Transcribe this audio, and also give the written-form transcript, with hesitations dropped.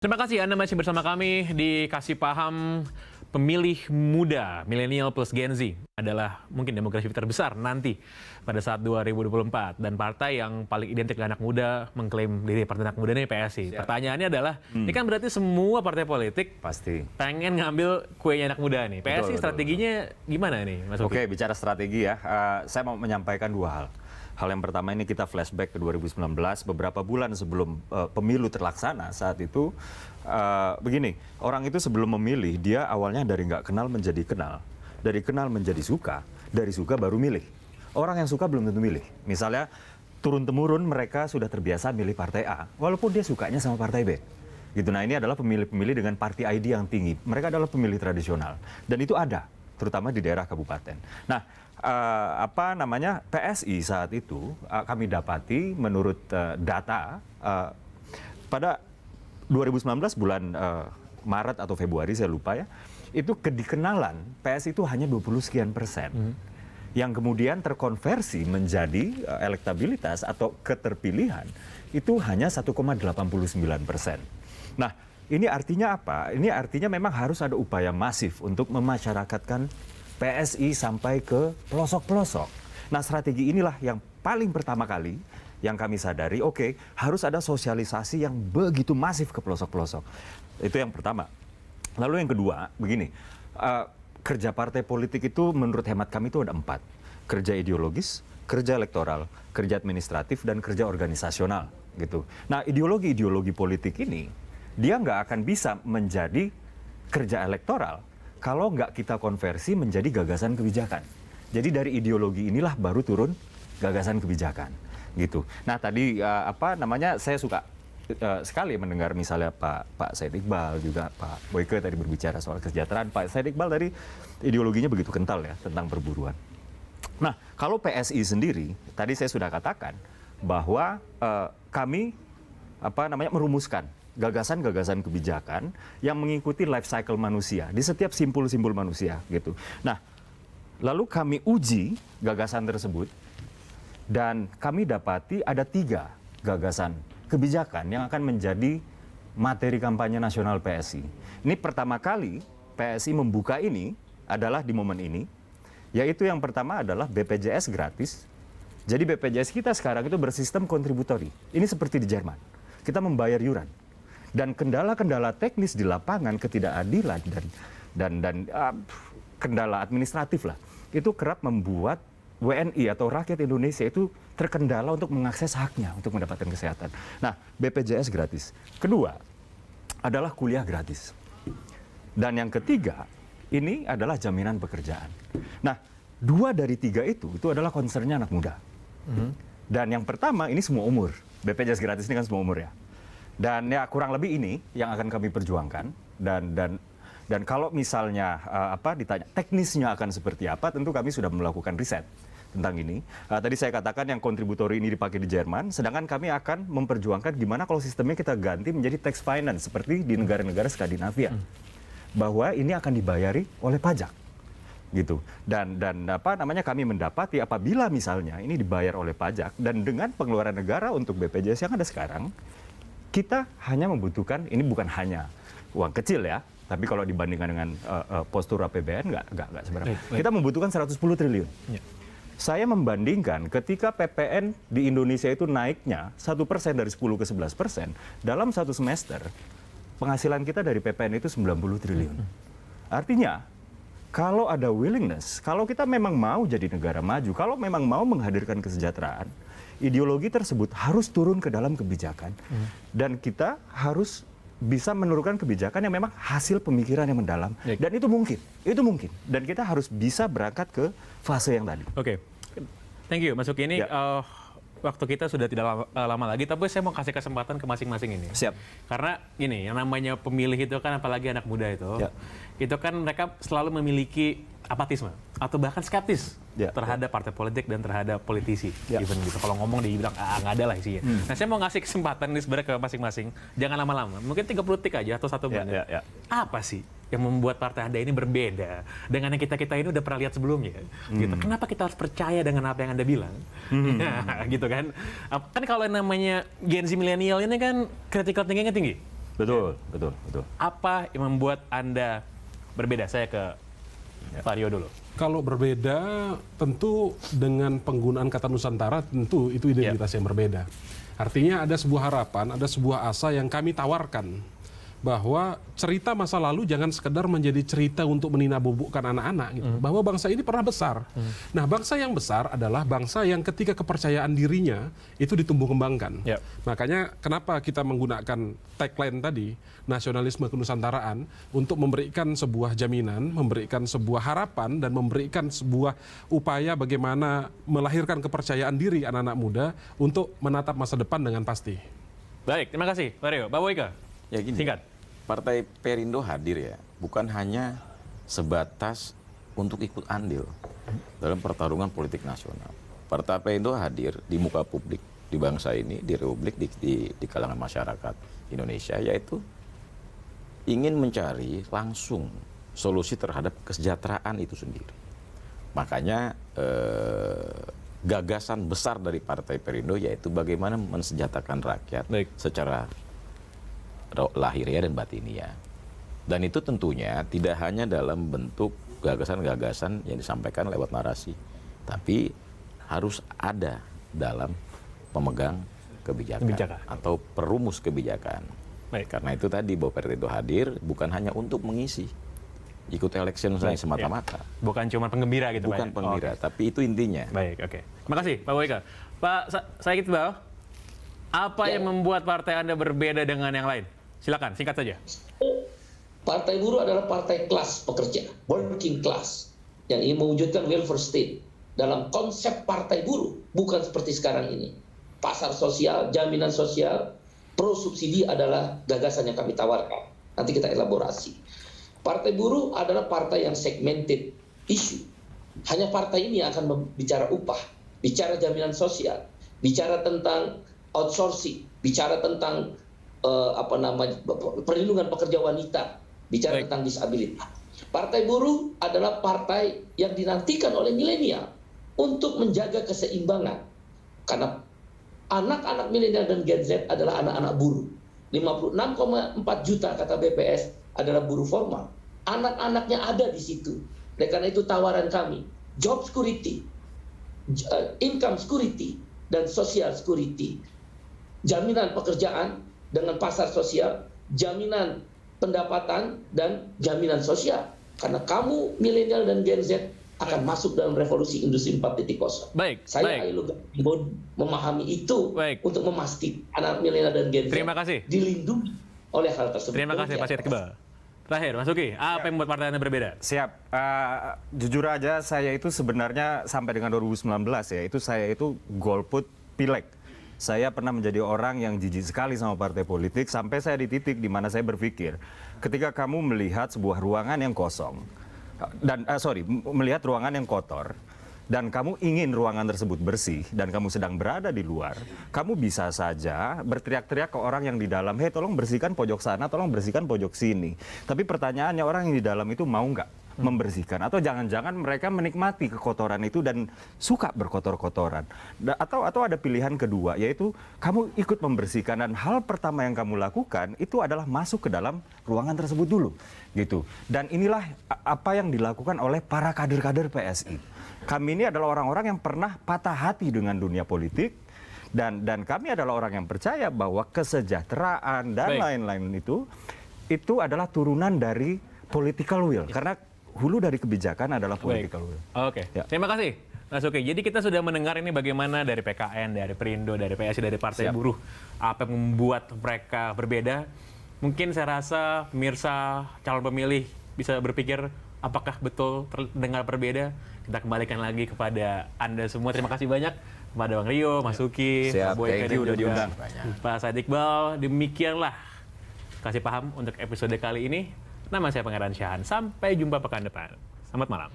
Terima kasih Anda masih bersama kami di Kasih Paham. Pemilih muda, milenial plus Gen Z adalah mungkin demografi terbesar nanti pada saat 2024. Dan partai yang paling identik dengan anak muda mengklaim diri partai anak muda ini PSI. Siap. Pertanyaannya adalah, ini kan berarti semua partai politik pasti pengen ngambil kuenya anak muda nih. PSI strateginya gimana nih Mas Uki? Oke, bicara strategi ya, saya mau menyampaikan dua hal. Hal yang pertama ini kita flashback ke 2019, beberapa bulan sebelum pemilu terlaksana saat itu, begini, orang itu sebelum memilih, dia awalnya dari nggak kenal menjadi kenal, dari kenal menjadi suka, dari suka baru milih. Orang yang suka belum tentu milih. Misalnya, turun-temurun mereka sudah terbiasa milih partai A, walaupun dia sukanya sama partai B. Gitu. Nah ini adalah pemilih-pemilih dengan party ID yang tinggi. Mereka adalah pemilih tradisional. Dan itu ada, terutama di daerah kabupaten. Nah, PSI saat itu kami dapati menurut data pada 2019 bulan Maret atau Februari saya lupa ya, itu kedikenalan PSI itu hanya 20 sekian persen. Yang kemudian terkonversi menjadi elektabilitas atau keterpilihan itu hanya 1,89%. Nah, ini artinya apa? Ini artinya memang harus ada upaya masif untuk memasyarakatkan PSI sampai ke pelosok-pelosok. Nah, strategi inilah yang paling pertama kali yang kami sadari, oke, harus ada sosialisasi yang begitu masif ke pelosok-pelosok. Itu yang pertama. Lalu yang kedua, begini, kerja partai politik itu menurut hemat kami itu ada 4. Kerja ideologis, kerja elektoral, kerja administratif, dan kerja organisasional. Gitu. Nah, ideologi-ideologi politik ini, dia nggak akan bisa menjadi kerja elektoral kalau nggak kita konversi menjadi gagasan kebijakan. Jadi dari ideologi inilah baru turun gagasan kebijakan, gitu. Nah tadi saya suka sekali mendengar misalnya Pak Said Iqbal, juga Pak Boyke tadi berbicara soal kesejahteraan. Pak Said Iqbal tadi ideologinya begitu kental ya tentang perburuan. Nah kalau PSI sendiri, tadi saya sudah katakan bahwa kami merumuskan gagasan-gagasan kebijakan yang mengikuti life cycle manusia di setiap simpul-simpul manusia gitu. Nah, lalu kami uji gagasan tersebut dan kami dapati ada 3 gagasan kebijakan yang akan menjadi materi kampanye nasional PSI. Ini pertama kali PSI membuka ini adalah di momen ini, yaitu yang pertama adalah BPJS gratis. Jadi BPJS kita sekarang itu bersistem kontributori. Ini seperti di Jerman. Kita membayar yuran. Dan kendala-kendala teknis di lapangan, ketidakadilan dan kendala administratif lah, itu kerap membuat WNI atau rakyat Indonesia itu terkendala untuk mengakses haknya untuk mendapatkan kesehatan. Nah, BPJS gratis. Kedua adalah kuliah gratis. Dan yang ketiga, ini adalah jaminan pekerjaan. Nah, 2 dari 3 itu adalah concernnya anak muda. Dan yang pertama, ini semua umur. BPJS gratis ini kan semua umur ya. Dan ya kurang lebih ini yang akan kami perjuangkan dan kalau misalnya ditanya teknisnya akan seperti apa, tentu kami sudah melakukan riset tentang ini. Tadi saya katakan yang kontributori ini dipakai di Jerman, sedangkan kami akan memperjuangkan gimana kalau sistemnya kita ganti menjadi tax finance seperti di negara-negara Skandinavia, bahwa ini akan dibayari oleh pajak, gitu. Dan kami mendapati apabila misalnya ini dibayar oleh pajak dan dengan pengeluaran negara untuk BPJS yang ada sekarang, kita hanya membutuhkan, ini bukan hanya uang kecil ya, tapi kalau dibandingkan dengan postur APBN nggak seberapa. Kita membutuhkan 110 triliun. Ya. Saya membandingkan ketika PPN di Indonesia itu naiknya 1% dari 10 ke 11%, dalam 1 semester penghasilan kita dari PPN itu 90 triliun. Artinya, kalau ada willingness, kalau kita memang mau jadi negara maju, kalau memang mau menghadirkan kesejahteraan, ideologi tersebut harus turun ke dalam kebijakan. Dan kita harus bisa menurunkan kebijakan yang memang hasil pemikiran yang mendalam. Dan itu mungkin. Dan kita harus bisa berangkat ke fase yang tadi. Oke. Thank you Mas Uki. Ini waktu kita sudah tidak lama lagi, tapi saya mau kasih kesempatan ke masing-masing ini. Siap. Karena ini, yang namanya pemilih itu kan, apalagi anak muda itu kan mereka selalu memiliki apatisme atau bahkan skeptis terhadap partai politik dan terhadap politisi. Even gitu. Kalau ngomong dia bilang nggak ada lah isinya. Nah saya mau ngasih kesempatan ini sebenarnya ke masing-masing. Jangan lama-lama. Mungkin 30 detik aja atau 1 menit. Apa sih yang membuat partai Anda ini berbeda dengan yang kita ini udah pernah lihat sebelumnya? Gitu. Kenapa kita harus percaya dengan apa yang Anda bilang? Gitu kan? Kan kalau yang namanya Gen Z milenial ini kan critical thinking-nya tinggi. Betul. Apa yang membuat Anda berbeda? Saya ke Pak Rio dulu. Kalau berbeda, tentu dengan penggunaan kata Nusantara, tentu itu identitas yang berbeda. Artinya ada sebuah harapan, ada sebuah asa yang kami tawarkan. Bahwa cerita masa lalu jangan sekedar menjadi cerita untuk meninabubukkan anak-anak gitu. Bahwa bangsa ini pernah besar. Nah, bangsa yang besar adalah bangsa yang ketika kepercayaan dirinya itu ditumbuh kembangkan. Makanya kenapa kita menggunakan tagline tadi, nasionalisme kenusantaraan, untuk memberikan sebuah jaminan, memberikan sebuah harapan, dan memberikan sebuah upaya bagaimana melahirkan kepercayaan diri anak-anak muda untuk menatap masa depan dengan pasti. Baik, terima kasih Pak Rio. Pak Boyka, singkat. Partai Perindo hadir ya, bukan hanya sebatas untuk ikut andil dalam pertarungan politik nasional. Partai Perindo hadir di muka publik, di bangsa ini, di republik, di kalangan masyarakat Indonesia, yaitu ingin mencari langsung solusi terhadap kesejahteraan itu sendiri. Makanya gagasan besar dari Partai Perindo yaitu bagaimana mensejahterakan rakyat secara lahiriah dan batiniah. Dan itu tentunya tidak hanya dalam bentuk gagasan-gagasan yang disampaikan lewat narasi, tapi harus ada dalam pemegang kebijakan. Atau perumus kebijakan. Karena itu tadi bahwa Perindo hadir bukan hanya untuk mengisi ikut election saya semata-mata. Bukan cuma penggembira gitu, bukan penggembira, tapi itu intinya. Baik, oke. Terima kasih Pak Boyka. Pak Said Iqbal, apa yang membuat partai Anda berbeda dengan yang lain? Silakan, singkat saja. Partai Buruh adalah partai kelas pekerja, working class, yang ingin mewujudkan welfare state. Dalam konsep partai buruh, bukan seperti sekarang ini. Pasar sosial, jaminan sosial, pro subsidi adalah gagasan yang kami tawarkan. Nanti kita elaborasi. Partai Buruh adalah partai yang segmented issue. Hanya partai ini yang akan bicara upah, bicara jaminan sosial, bicara tentang outsourcing, bicara tentang perlindungan pekerja wanita, bicara tentang disabilitas. Partai Buruh adalah partai yang dinantikan oleh milenial untuk menjaga keseimbangan. Karena anak-anak milenial dan Gen Z adalah anak-anak buruh. 56,4 juta kata BPS adalah buruh formal. Anak-anaknya ada di situ. Dan karena itu tawaran kami, job security, income security, dan social security. Jaminan pekerjaan dengan pasar sosial, jaminan pendapatan, dan jaminan sosial. Karena kamu milenial dan Gen Z akan masuk dalam revolusi industri 4.0. Saya memahami itu untuk memastikan anak milenial dan Gen Z dilindungi oleh hal tersebut. Terima kasih Pak Said Iqbal. Terakhir, Mas Uki, apa yang membuat partai Anda berbeda? Siap. Jujur aja, saya itu sebenarnya sampai dengan 2019 ya, saya itu golput pileg. Saya pernah menjadi orang yang jijik sekali sama partai politik sampai saya di titik di mana saya berpikir ketika kamu melihat sebuah ruangan yang kosong dan melihat ruangan yang kotor dan kamu ingin ruangan tersebut bersih dan kamu sedang berada di luar, kamu bisa saja berteriak-teriak ke orang yang di dalam, "Hei, tolong bersihkan pojok sana, tolong bersihkan pojok sini." Tapi pertanyaannya, orang yang di dalam itu mau nggak membersihkan? Atau jangan-jangan mereka menikmati kekotoran itu dan suka berkotor-kotoran? Atau ada pilihan kedua, yaitu kamu ikut membersihkan dan hal pertama yang kamu lakukan itu adalah masuk ke dalam ruangan tersebut dulu, gitu. Dan inilah apa yang dilakukan oleh para kader-kader PSI. Kami ini adalah orang-orang yang pernah patah hati dengan dunia politik, dan kami adalah orang yang percaya bahwa kesejahteraan dan lain-lain itu adalah turunan dari political will. Karena hulu dari kebijakan adalah political will. Oke, terima kasih Mas Uki. Jadi kita sudah mendengar ini bagaimana dari PKN, dari Perindo, dari PSI, dari Partai Buruh, apa yang membuat mereka berbeda. Mungkin saya rasa pemirsa calon pemilih bisa berpikir apakah betul terdengar berbeda. Kita kembalikan lagi kepada Anda semua. Terima kasih banyak kepada Bang Rio, Mas Uki, Pak Boyka, dan juga Pak Said Iqbal. Demikianlah kasih paham untuk episode kali ini. Nama saya Pangeran Syahan. Sampai jumpa pekan depan. Selamat malam.